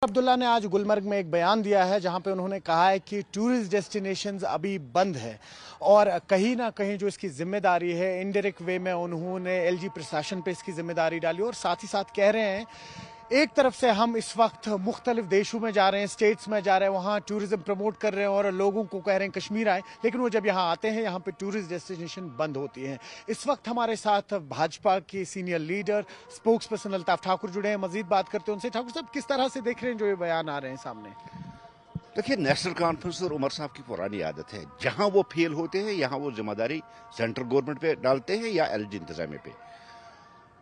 अब्दुल्ला ने आज गुलमर्ग में एक बयान दिया है जहां पे उन्होंने कहा है कि टूरिस्ट डेस्टिनेशंस अभी बंद है और कहीं ना कहीं जो इसकी जिम्मेदारी है इनडायरेक्ट वे में उन्होंने एलजी प्रशासन पे इसकी जिम्मेदारी डाली और साथ ही साथ कह रहे हैं एक तरफ से हम इस वक्त मुख्तलिफ देशों में जा रहे हैं, स्टेट्स में जा रहे हैं, वहाँ टूरिज्म प्रमोट कर रहे हैं और लोगों को कह रहे हैं कश्मीर आए, लेकिन वो जब यहाँ आते हैं यहाँ पे टूरिस्ट डेस्टिनेशन बंद होती हैं। इस वक्त हमारे साथ भाजपा के senior leader spokes person Altaf Thakur जुड़े हैं, मजीद बात करते हैं उनसे। ठाकुर साहब, किस तरह से देख रहे हैं जो ये बयान आ रहे हैं सामने? देखिए, नेशनल कॉन्फ्रेंस और उमर साहब की पुरानी आदत है, जहां वो फेल होते हैं यहाँ वो जिम्मेदारी सेंट्रल गवर्नमेंट पे डालते हैं या एलजी इंतजामिया पे।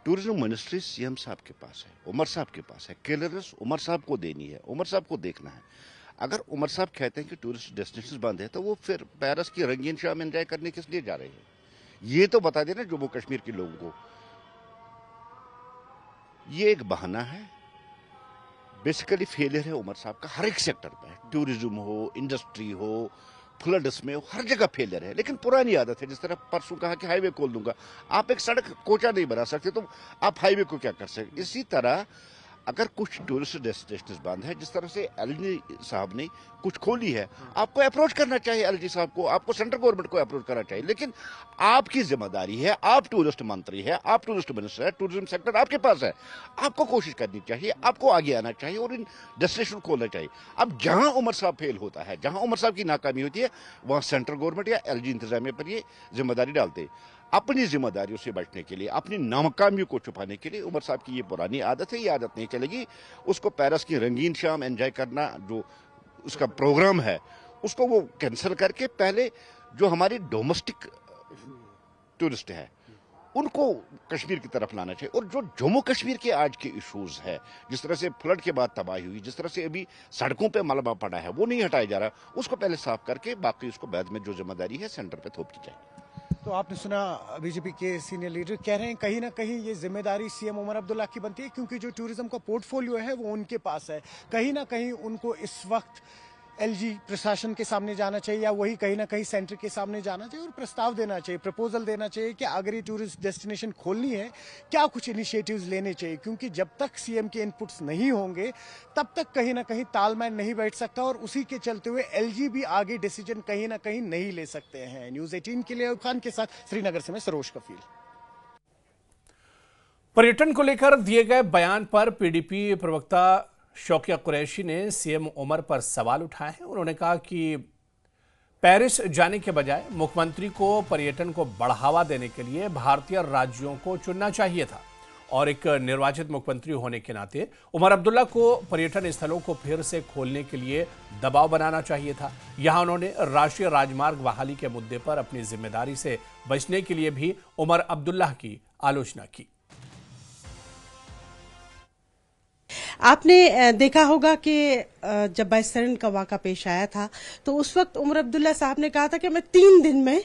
टूरिज्म मिनिस्ट्री सीएम साहब के पास है, उमर साहब के पास है, क्लियरेंस उमर साहब को देनी है, उमर साहब को देखना है। अगर उमर साहब कहते हैं कि टूरिस्ट डेस्टिनेशन बंद है तो वो फिर पेरिस की रंगीन शाम एंजॉय करने किस लिए जा रहे हैं? ये तो बता देना जम्मू कश्मीर के लोगों को। ये एक बहाना है, बेसिकली फेलियर है उमर साहब का हर एक सेक्टर पे, टूरिज्म हो, इंडस्ट्री हो, फ्लड्स में, हर जगह फेलियर है। लेकिन पुरानी आदत है, जिस तरह परसों कहा कि हाईवे खोल दूंगा, आप एक सड़क कोचा नहीं बना सकते तो आप हाईवे को क्या कर सकते? इसी तरह अगर कुछ टूरिस्ट डेस्टिनेशन बंद है, जिस तरह से एलजी साहब ने कुछ खोली है, आपको अप्रोच करना चाहिए एलजी साहब को, आपको सेंट्रल गवर्नमेंट को अप्रोच करना चाहिए। लेकिन आपकी जिम्मेदारी है, आप टूरिस्ट मंत्री है, आप टूरिस्ट मिनिस्टर है, टूरिज्म सेक्टर आपके पास है, आपको कोशिश करनी चाहिए, आपको आगे आना चाहिए और इन डेस्टिनेशन खोलना चाहिए। अब जहां उमर साहब फेल होता है, जहां उमर साहब की नाकामी होती है, वहां सेंट्रल गवर्नमेंट या एलजी इंतजामिया पर ये जिम्मेदारी डालते। अपनी जिम्मेदारियों से बचने के लिए, अपनी नाकामियों को छुपाने के लिए उमर साहब की ये पुरानी आदत है, ये आदत नहीं चलेगी। उसको पेरिस की रंगीन शाम एंजॉय करना जो उसका प्रोग्राम है, उसको वो कैंसिल करके पहले जो हमारी डोमेस्टिक टूरिस्ट है उनको कश्मीर की तरफ लाना चाहिए। और जो जम्मू कश्मीर के आज के इश्यूज है, जिस तरह से फ्लड के बाद तबाही हुई, जिस तरह से अभी सड़कों पे मलबा पड़ा है, वो नहीं हटाया जा रहा, उसको पहले साफ करके बाकी उसको बाद में जो जिम्मेदारी है सेंटर पे थोप दी जाए। तो आपने सुना बीजेपी के सीनियर लीडर कह रहे हैं कहीं ना कहीं ये जिम्मेदारी सीएम उमर अब्दुल्ला की बनती है, क्योंकि जो टूरिज्म का पोर्टफोलियो है वो उनके पास है। कहीं ना कहीं उनको इस वक्त एलजी प्रशासन के सामने जाना चाहिए या वही कहीं ना कहीं सेंटर के सामने जाना चाहिए और प्रस्ताव देना चाहिए, प्रपोजल देना चाहिए कि अगर ये टूरिस्ट डेस्टिनेशन खोलनी है क्या कुछ इनिशिएटिव्स लेने चाहिए, क्योंकि जब तक सीएम के इनपुट्स नहीं होंगे तब तक कहीं ना कहीं तालमेल नहीं बैठ सकता और उसी के चलते हुए एलजी भी आगे डिसीजन कहीं ना कहीं नहीं ले सकते हैं। न्यूज़ 18 के लिए अयूब खान के साथ श्रीनगर से मैं सरोज कफील। पर्यटन को लेकर दिए गए बयान पर पीडीपी प्रवक्ता शौकिया कुरैशी ने सीएम उमर पर सवाल उठाए हैं। उन्होंने कहा कि पेरिस जाने के बजाय मुख्यमंत्री को पर्यटन को बढ़ावा देने के लिए भारतीय राज्यों को चुनना चाहिए था और एक निर्वाचित मुख्यमंत्री होने के नाते उमर अब्दुल्ला को पर्यटन स्थलों को फिर से खोलने के लिए दबाव बनाना चाहिए था। यहां उन्होंने राष्ट्रीय राजमार्ग बहाली के मुद्दे पर अपनी जिम्मेदारी से बचने के लिए भी उमर अब्दुल्ला की आलोचना की। आपने देखा होगा कि जब बाइसरन का वाक़ा पेश आया था तो उस वक्त उमर अब्दुल्ला साहब ने कहा था कि मैं 3 दिन में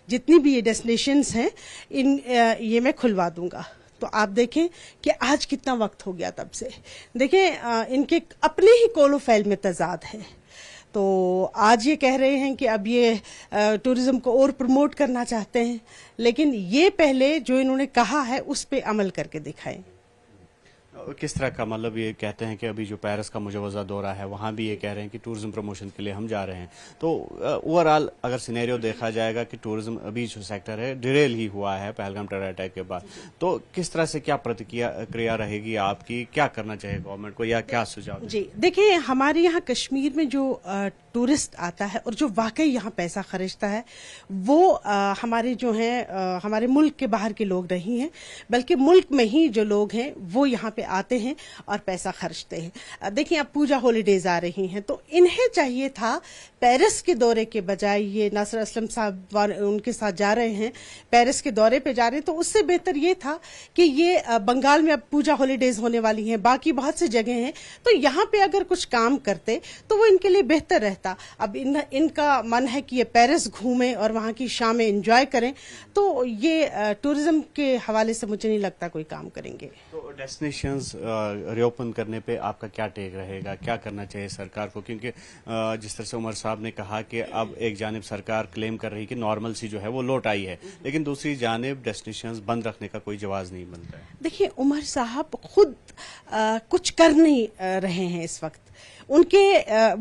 जितनी भी ये डेस्टिनेशंस हैं ये मैं खुलवा दूंगा। तो आप देखें कि आज कितना वक्त हो गया तब से। देखें, इनके अपने ही कोलो फैल में तजाद है। तो आज ये कह रहे हैं कि अब ये टूरिज्म को और प्रमोट करना चाहते हैं, लेकिन ये पहले जो इन्होंने कहा है उस पर अमल करके दिखाएं। किस तरह का, मतलब ये कहते हैं कि अभी जो पेरिस का मुजवजा दौरा है वहाँ भी ये कह रहे हैं कि टूरिज्म प्रमोशन के लिए हम जा रहे हैं। तो ओवरऑल अगर सिनेरियो देखा जाएगा कि टूरिज्म अभी जो सेक्टर है डिरेल ही हुआ है पहलगाम टेरर अटैक के बाद, तो किस तरह से क्या प्रतिक्रिया रहेगी आपकी? क्या करना चाहिए गवर्नमेंट को या क्या सुझाव? जी देखिए, हमारे यहाँ कश्मीर में जो टूरिस्ट आता है और जो वाकई यहाँ पैसा खर्चता है वो हमारे जो हैं हमारे मुल्क के बाहर के लोग नहीं हैं, बल्कि मुल्क में ही जो लोग हैं वो यहाँ पे आते हैं और पैसा खर्चते हैं। देखिए, अब पूजा हॉलीडेज आ रही हैं तो इन्हें चाहिए था पेरिस के दौरे के बजाय, ये नासिर असलम साहब उनके साथ जा रहे हैं, पेरिस के दौरे पे जा रहे हैं, तो उससे बेहतर ये था कि ये बंगाल में अब पूजा हॉलीडेज होने वाली हैं, बाकी बहुत सी जगह हैं, तो यहाँ पे अगर कुछ काम करते तो वो इनके लिए बेहतर रहता। सकता। अब इनका मन है कि ये पेरिस घूमें और वहाँ की शामें एंजॉय करें, तो ये टूरिज्म के हवाले से मुझे नहीं लगता कोई काम करेंगे। तो डेस्टिनेशंस रीओपन करने पे आपका क्या टेक रहेगा, क्या करना चाहिए सरकार को? क्योंकि जिस तरह से उमर साहब ने कहा कि अब एक जानिब सरकार क्लेम कर रही कि नॉर्मल सी जो है वो लौट आई है, लेकिन दूसरी जानिब डेस्टिनेशंस बंद रखने का कोई जवाब नहीं बनता है। देखिए, उमर साहब खुद कुछ कर नहीं रहे हैं इस वक्त। उनके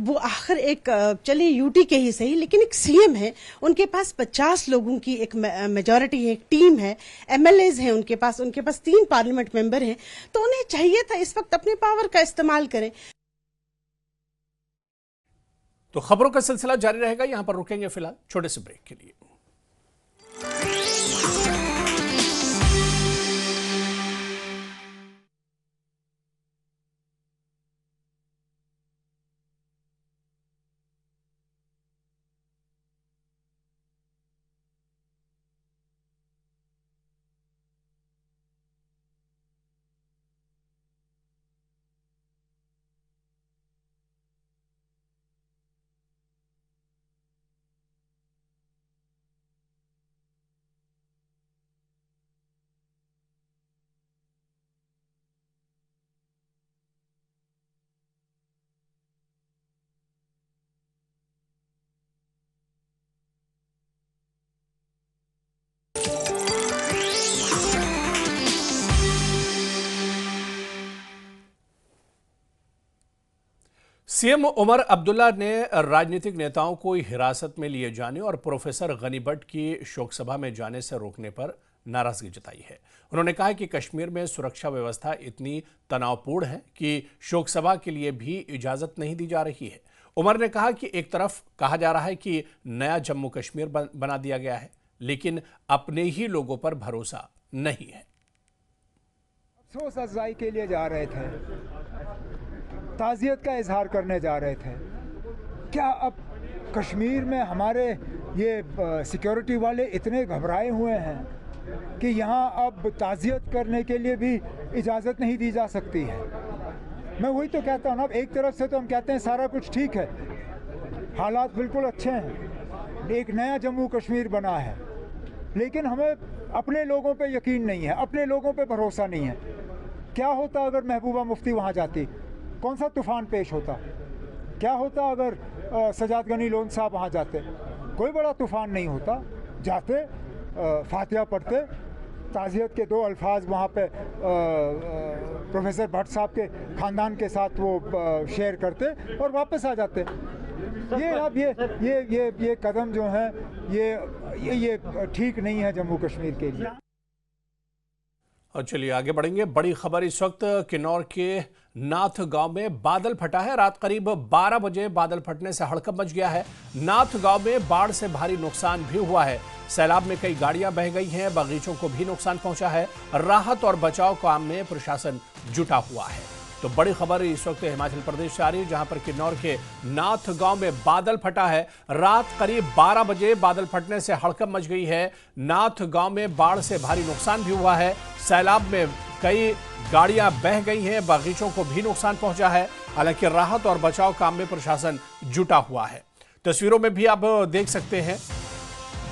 वो आखिर एक चलिए यूटी के ही सही, लेकिन एक सीएम है, उनके पास 50 लोगों की एक मेजॉरिटी है, एक टीम है, एमएलएज हैं उनके पास 3 पार्लियामेंट मेंबर हैं, तो उन्हें चाहिए था इस वक्त अपने पावर का इस्तेमाल करें। तो खबरों का सिलसिला जारी रहेगा, यहां पर रुकेंगे फिलहाल छोटे से ब्रेक के लिए। सीएम उमर अब्दुल्ला ने राजनीतिक नेताओं को हिरासत में लिए जाने और प्रोफेसर गनी भट्ट की शोक सभा में जाने से रोकने पर नाराजगी जताई है। उन्होंने कहा कि कश्मीर में सुरक्षा व्यवस्था इतनी तनावपूर्ण है कि शोक सभा के लिए भी इजाजत नहीं दी जा रही है। उमर ने कहा कि एक तरफ कहा जा रहा है कि नया जम्मू कश्मीर बना दिया गया है, लेकिन अपने ही लोगों पर भरोसा नहीं है। अफसोस अफजाई के लिए जा रहे थे, ताज़ियत का इजहार करने जा रहे थे। क्या अब कश्मीर में हमारे ये सिक्योरिटी वाले इतने घबराए हुए हैं कि यहाँ अब ताज़ियत करने के लिए भी इजाज़त नहीं दी जा सकती है? मैं वही तो कहता हूँ ना, एक तरफ से तो हम कहते हैं सारा कुछ ठीक है, हालात बिल्कुल अच्छे हैं, एक नया जम्मू कश्मीर बना है, लेकिन हमें अपने लोगों पे यकीन नहीं है, अपने लोगों पे भरोसा नहीं है। क्या होता अगर महबूबा मुफ्ती वहाँ जाती? कौन सा तूफान पेश होता? क्या होता अगर सजाद गनी लोन साहब वहाँ जाते? कोई बड़ा तूफान नहीं होता। जाते, फातिहा पढ़ते, ताज़ियत के 2 अल्फाज वहाँ पे प्रोफेसर भट्ट साहब के ख़ानदान के साथ वो शेयर करते और वापस आ जाते। ये अब ये कदम जो है ये ठीक नहीं है जम्मू कश्मीर के लिए। और चलिए आगे बढ़ेंगे। बड़ी खबर इस वक्त किन्नौर के नाथ गांव में बादल फटा है। रात करीब 12 बजे बादल फटने से हड़कंप मच गया है। नाथ गांव में बाढ़ से भारी नुकसान भी हुआ है। सैलाब में कई गाड़ियां बह गई हैं, बगीचों को भी नुकसान पहुंचा है। राहत और बचाव काम में प्रशासन जुटा हुआ है। तो बड़ी खबर इस वक्त हिमाचल प्रदेश से आ रही है, जहां पर किन्नौर के नाथ गांव में बादल फटा है। रात करीब 12 बजे बादल फटने से हड़कंप मच गई है। नाथ गांव में बाढ़ से भारी नुकसान भी हुआ है। सैलाब में कई गाड़ियां बह गई हैं, बागीचों को भी नुकसान पहुंचा है। हालांकि राहत और बचाव काम में प्रशासन जुटा हुआ है। तस्वीरों में भी आप देख सकते हैं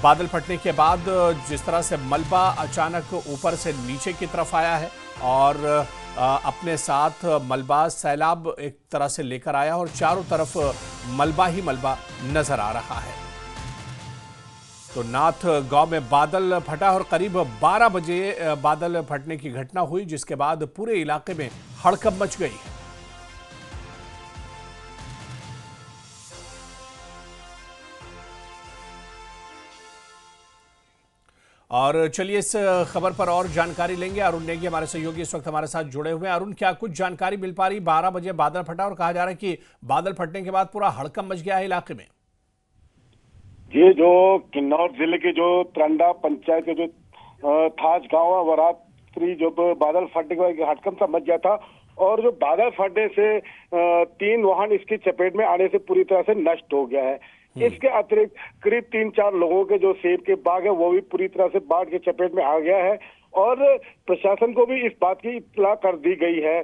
बादल फटने के बाद जिस तरह से मलबा अचानक ऊपर से नीचे की तरफ आया है और अपने साथ मलबा सैलाब एक तरह से लेकर आया और चारों तरफ मलबा ही मलबा नजर आ रहा है। तो नाथ गांव में बादल फटा और करीब 12 बजे बादल फटने की घटना हुई, जिसके बाद पूरे इलाके में हड़कंप मच गई है। और चलिए इस खबर पर और जानकारी लेंगे। अरुण नेगी हमारे सहयोगी इस वक्त हमारे साथ जुड़े हुए हैं। अरुण, क्या कुछ जानकारी मिल पा रही? 12 बजे बादल फटा और कहा जा रहा है कि बादल फटने के बाद पूरा हड़कंप मच गया है इलाके में। ये जो किन्नौर जिले के जो त्रंडा पंचायत के जो थाज गांव है, वो रात्रि जो बादल फटने के बाद हड़कंप सा मच गया था और जो बादल फटने से 3 वाहन इसकी चपेट में आने से पूरी तरह से नष्ट हो गया है। इसके अतिरिक्त करीब 3-4 लोगों के जो सेब के बाग है वो भी पूरी तरह से बाढ़ के चपेट में आ गया है और प्रशासन को भी इस बात की इत्तला कर दी गई है।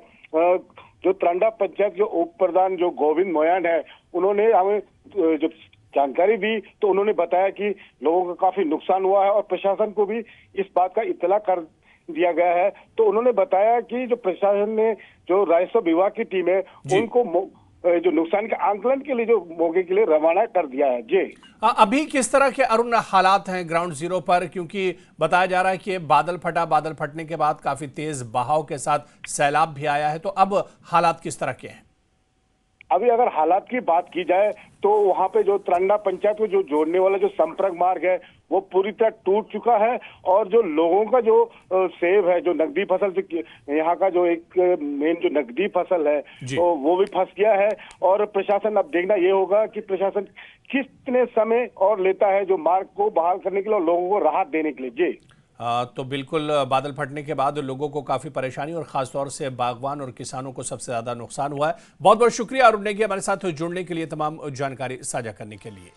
जो त्रंडा पंचायत के उप प्रधान जो गोविंद मोयान है, उन्होंने हमें जो जानकारी दी तो उन्होंने बताया कि लोगों का काफी नुकसान हुआ है और प्रशासन को भी इस बात का इत्तला कर दिया गया है। तो उन्होंने बताया कि जो प्रशासन ने जो राजस्व विभाग की टीम है उनको जो नुकसान के आंकलन के लिए जो मौके के लिए रवाना कर दिया है। जी अभी किस तरह के अरुण हालात हैं ग्राउंड जीरो पर, क्योंकि बताया जा रहा है कि बादल फटने के बाद काफी तेज बहाव के साथ सैलाब भी आया है, तो अब हालात किस तरह के हैं? अभी अगर हालात की बात की जाए तो वहां पे जो त्रंडा पंचायत को जो जोड़ने वाला जो संपर्क मार्ग है वो पूरी तरह टूट चुका है और जो लोगों का जो सेब है, जो नकदी फसल से यहाँ का जो एक मेन जो नकदी फसल है तो वो भी फंस गया है। और प्रशासन अब देखना ये होगा कि प्रशासन कितने समय और लेता है जो मार्ग को बहाल करने के लिए और लोगों को राहत देने के लिए। जी तो बिल्कुल बादल फटने के बाद लोगों को काफी परेशानी और खासतौर से बागवान और किसानों को सबसे ज्यादा नुकसान हुआ है। बहुत बहुत शुक्रिया अरुण नेगी हमारे साथ जुड़ने के लिए, तमाम जानकारी साझा करने के लिए।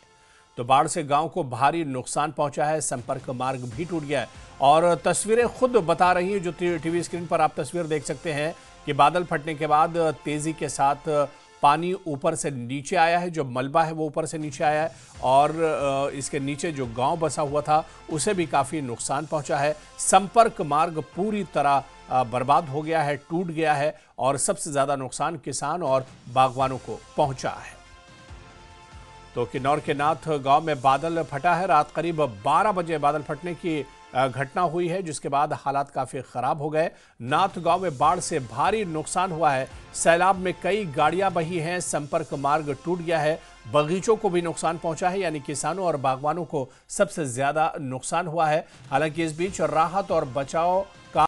तो बाढ़ से गांव को भारी नुकसान पहुंचा है, संपर्क मार्ग भी टूट गया है और तस्वीरें खुद बता रही हैं। जो टीवी स्क्रीन पर आप तस्वीर देख सकते हैं कि बादल फटने के बाद तेजी के साथ पानी ऊपर से नीचे आया है, जो मलबा है वो ऊपर से नीचे आया है और इसके नीचे जो गांव बसा हुआ था उसे भी काफ़ी नुकसान पहुंचा है। संपर्क मार्ग पूरी तरह बर्बाद हो गया है, टूट गया है और सबसे ज़्यादा नुकसान किसान और बागवानों को पहुंचा है। तो किन्नौर के नाथ गांव में बादल फटा है। रात करीब 12 बजे बादल फटने की घटना हुई है, जिसके बाद हालात काफी खराब हो गए। नाथ गांव में बाढ़ से भारी नुकसान हुआ है। सैलाब में कई गाड़ियां बही हैं, संपर्क मार्ग टूट गया है, बगीचों को भी नुकसान पहुंचा है, यानी किसानों और बागवानों को सबसे ज्यादा नुकसान हुआ है। हालांकि इस बीच राहत और बचाव